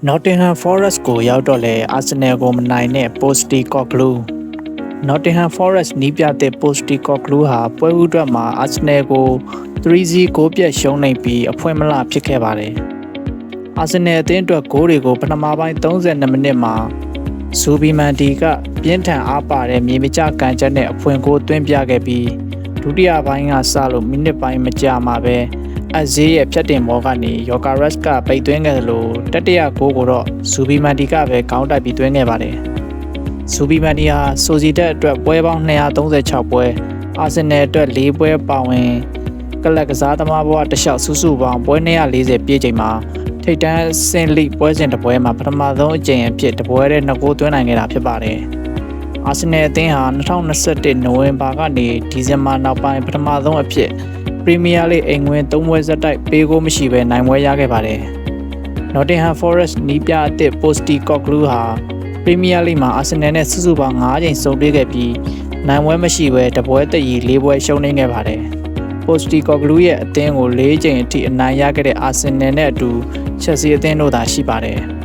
Nottingham Forest ကိုရောက်တော့လေ Arsenal ကိုမနိုင်တဲ့ Postecoglou Nottingham Forest နီးပြတဲ့ Postecoglou ဟာပွဲဥအတွက်မှာ Arsenal ကို 3-0 ဂိုးပြတ်ရှုံးနိုင်ပြီးအဖွင့်မလှဖြစ်ခဲ့ပါတယ်။ Arsenal အသင်းအတွက်ဂိုးတွေကိုပထမပိုင်း32မိနစ်မှာဇူဘီမန်ဒီကပြင်းထန်အားပါတဲ့မြေမကျကန်ချက်နဲ့အဖွင့်ဂိုးသွင်းပြခဲ့ပြီးဒုတိယပိုင်းကစလို့မိနစ်ပိုင်းမကြာမှာပဲအဇေးရဲ့ဖြတ်တင်ဘောကနေယောကာရက်စ်ကပိတ်သွင်းခဲ့သလိုတတိယဂိုးကိုတော့ဇူဘီမန်ဒီကပဲခေါင်းတိုက်ပြီးသွင်းခဲ့ပါတယ်။ဇူဘီမန်ဒီဟာဆိုစီတက်အတွက်ပွဲပေါင်း236ပွဲအာဆင်နယ်အတွက်4ပွဲပါဝင်ကလပ်ကစားသမားဘဝတစ်လျှောက်စုစုပေါင်းပွဲ240ပြည့်ချိန်မှာထိပ်တန်းဆင်လိပွဲစဉ်တစ်ပွဲမှာပထမဆုံးအကြိမ်အဖြစ်တပွဲတဲ့2ဂိုးသွင်းနိုင်ခဲ့တာဖြစ်ပါတယ်။အာဆင်နယ်အသင်းဟာ2021နိုဝင်ဘာကနေဒီဇင်ဘာနောက်ပိုင်းပထမဆုံးအဖြစ်ပရီးမီးယားလိအိမ်ဝင်3ပွဲဆက်တိုက်ပေးကိုမရှိဘဲနိုင်ပွဲရခဲ့ပါတယ်။ Nottingham Forest နီးပြအသစ် Postecoglou ဟာပရီးမီးယားလိမှာအာဆင်နယ်နဲ့စုစုပေါင်း5ကြိမ်ဆုံတွေ့ခဲ့ပြီးနိုင်ပွဲမရှိဘဲတပွဲတရီ4ပွဲရှုံးနေခဲ့ပါတယ်။ Postecoglou ရဲ့အသင်းကို4ကြိမ်အထိအနိုင်ရခဲ့တဲ့အာဆင်နယ်နဲ့အတူချက်စီအသင်းတို့သာရှိပါတယ်။